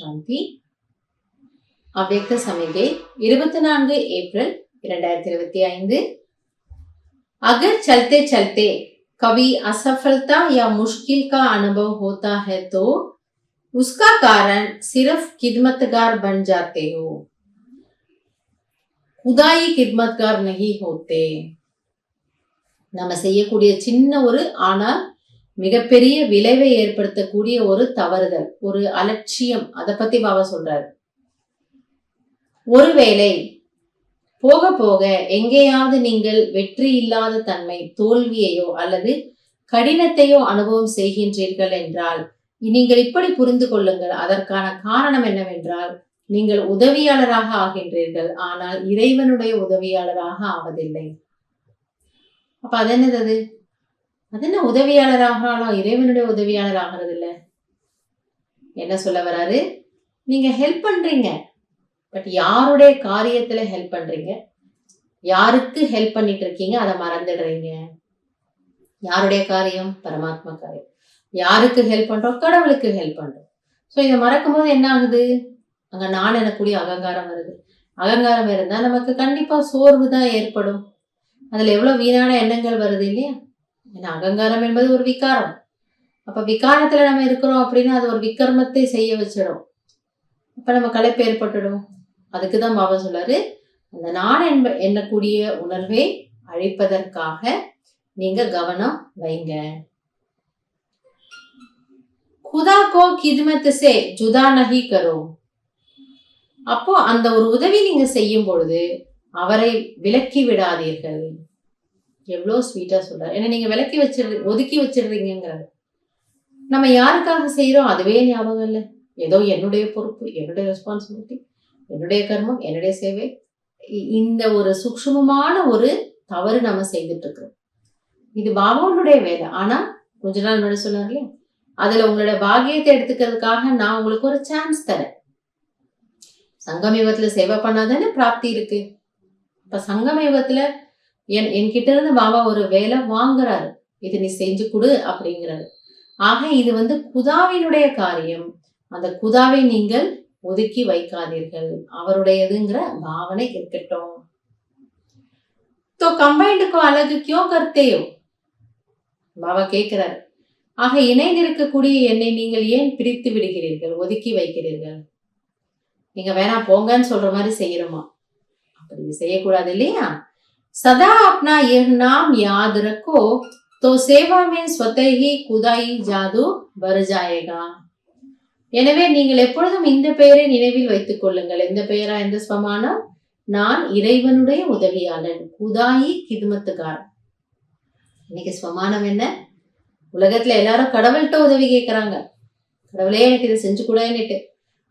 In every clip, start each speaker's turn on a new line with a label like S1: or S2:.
S1: சாந்தி. அவ்யக்த சமிகை 24 ஏப்ரல் 2025. अगर चलते चलते कभी असफलता या मुश्किल का अनुभव होता है तो उसका कारण सिर्फ खिदमतगार बन जाते हो, खुदाई खिदमतगार नहीं होते. நம்ம செய்யக்கூடிய சின்ன ஒரு ஆனால் மிகப்பெரிய விளைவை ஏற்படுத்தக்கூடிய ஒரு தவறுதல், ஒரு அலட்சியம், அதை பத்தி பாபா சொல்றாரு. ஒருவேளை போக போக எங்கேயாவது நீங்கள் வெற்றி இல்லாத தன்மை, தோல்வியையோ அல்லது கடினத்தையோ அனுபவம் செய்கின்றீர்கள் என்றால் நீங்கள் இப்படி புரிந்து கொள்ளுங்கள். அதற்கான காரணம் என்னவென்றால் நீங்கள் உதவியாளராக ஆகின்றீர்கள், ஆனால் இறைவனுடைய உதவியாளராக ஆவதில்லை. அப்ப அது என்னது? அது என்ன உதவியாளராக இறைவனுடைய உதவியாளர் ஆகிறது இல்ல? என்ன சொல்ல வராரு? நீங்க ஹெல்ப் பண்றீங்க, பட் யாருடைய காரியத்துல ஹெல்ப் பண்றீங்க, யாருக்கு ஹெல்ப் பண்ணிட்டு இருக்கீங்க, அதை மறந்துடுறீங்க. யாருடைய காரியம்? பரமாத்மா காரியம். யாருக்கு ஹெல்ப் பண்றோம்? கடவுளுக்கு ஹெல்ப் பண்றோம். ஸோ இதை மறக்கும் போது என்ன ஆகுது? அங்க நான் எனக்கூடிய அகங்காரம் வருது. அகங்காரம் இருந்தா நமக்கு கண்டிப்பா சோர்வு தான் ஏற்படும். அதுல எவ்வளவு வீணான எண்ணங்கள் வருது இல்லையா? ஏன்னா அகங்காரம் என்பது ஒரு விகாரம். அப்ப விகாரத்துல நம்ம இருக்கிறோம் அப்படின்னா அது ஒரு விக்ரமத்தை செய்ய வச்சிடும். அப்ப நம்ம களைப்பு ஏற்பட்டுடும். அதுக்குதான் பாபா சொல்றாரு, அந்த நான் எண்ணக்கூடிய உணர்வை அழிப்பதற்காக நீங்க கவனம் வைங்க. खुदा को खिदमत से जुदा नहीं करो. அப்போ அந்த ஒரு உதவி நீங்க செய்யும் பொழுது அவரை விலக்கி விடாதீர்கள். எவ்வளவு ஸ்வீட்டா சொல்றாரு. ஏன்னா நீங்க விலக்கி ஒதுக்கி வச்சிடுறீங்கிறாரு. நம்ம யாருக்காக செய்யறோம் அதுவே ஞாபகம் இல்லை. ஏதோ என்னுடைய பொறுப்பு, என்னுடைய ரெஸ்பான்சிபிலிட்டி, என்னுடைய கர்மம், என்னுடைய சேவை. இந்த ஒரு சூக்ஷ்மமான ஒரு தவறு நம்ம செய்துட்டு இருக்கிறோம். இது பாபாவுடைய வேலை. ஆனா கொஞ்ச நாள் முன்னாடி சொன்னார் இல்லையா, அதுல உங்களோட பாக்கியத்தை எடுத்துக்கிறதுக்காக நான் உங்களுக்கு ஒரு சான்ஸ் தரேன். சங்கம யுகத்துல சேவை பண்ணாதானே பிராப்தி இருக்கு. இப்ப சங்கம யுகத்துல என்கிட்ட இருந்து பாபா ஒரு வேலை வாங்குறாரு, இது நீ செஞ்சு கொடு அப்படிங்கிறாரு. ஆக இது குதாவினுடைய காரியம். அந்த குதாவை நீங்கள் ஒதுக்கி வைக்காதீர்கள், அவருடையதுங்கிற பாவனை இருக்கட்டும். तो कंबाइंड को अलग क्यों करते हो? பாபா கேட்கிறார். ஆக இணைந்திருக்கக்கூடிய என்னை நீங்கள் ஏன் பிரித்து விடுகிறீர்கள், ஒதுக்கி வைக்கிறீர்கள்? நீங்க வேணா போங்கன்னு சொல்ற மாதிரி செய்யறோமா? அப்படி செய்யக்கூடாது இல்லையா? सदा अपना यह नाम याद रखो तो सेवा में स्वतः ही खुदाई जादू बढ़ जाएगा. எனவே நீங்கள் எப்பொழுதும் இந்த பெயரை நினைவில் வைத்துக் கொள்ளுங்கள். எந்த பெயரா? எந்த ஸ்வமானம்? நான் இறைவனுடைய உதவியாளன், குதாயி கிதுமத்துக்கார். இன்னைக்கு ஸ்வமானம் என்ன? உலகத்துல எல்லாரும் கடவுள்கிட்ட உதவி கேட்கிறாங்க. கடவுளே எனக்கு இதை செஞ்சு கூடன்னுட்டு.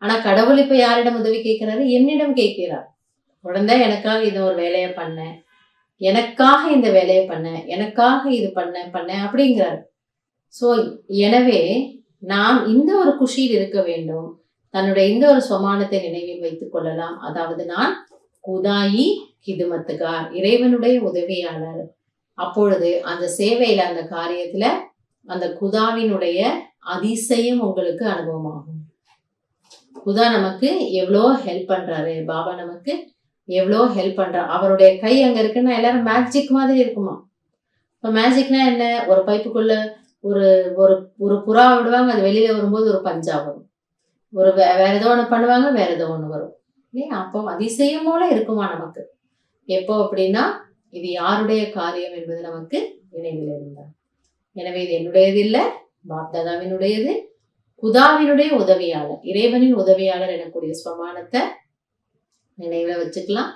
S1: ஆனா கடவுள் இப்ப யாரிடம் உதவி கேட்கிறாரு? என்னிடம் கேட்கிறார். உடனே எனக்காக இதை ஒரு வேலையை பண்ண, எனக்காக இந்த வேலையை பண்ண, எனக்காக இது பண்ண அப்படிங்கிறாரு. சோ எனவே நாம் இந்த ஒரு குஷியில் இருக்க வேண்டும். தன்னுடைய இந்த ஒரு சொமானத்தை நினைவில் வைத்துக் கொள்ளலாம். அதாவது நான் குதாயி கிதுமத்துகார், இறைவனுடைய உதவியாளர். அப்பொழுது அந்த சேவையில, அந்த காரியத்துல அந்த குதாவினுடைய அதிசயம் உங்களுக்கு அனுபவமாகும். குதா நமக்கு எவ்வளோ ஹெல்ப் பண்றாரு, பாபா நமக்கு எவ்வளோ ஹெல்ப் பண்றாரு. அவருடைய கை அங்க இருக்குன்னா எல்லாரும் மேஜிக் மாதிரி இருக்குமா? இப்ப மேஜிக்னா என்ன? ஒரு பைப்புக்குள்ள ஒரு ஒரு ஒரு புறா விடுவாங்க, அது வெளியில வரும்போது ஒரு பஞ்சா வரும். ஒரு வேற ஏதோ ஒண்ணு பண்ணுவாங்க, வேற ஏதோ ஒண்ணு வரும் இல்லையா? அப்போ அதிசயமோட இருக்குமா நமக்கு. எப்போ அப்படின்னா இது யாருடைய காரியம் என்பது நமக்கு நினைவில் இருந்தார். எனவே இது என்னுடையது இல்லை, பாப்தாதாவினுடையது, குதாவினுடைய உதவியாளர், இறைவனின் உதவியாளர் எனக்கூடிய ஸ்வமானத்தை நினைவுல வச்சுக்கலாம்.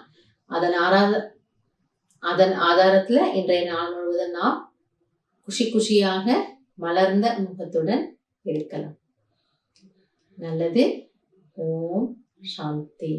S1: அதன் ஆதாரத்துல இன்றைய நாள் முழுவதும் நாம் குஷியாக மலர்ந்த முகத்துடன் இருக்கலாம். நல்லது. ஓம் சாந்தி.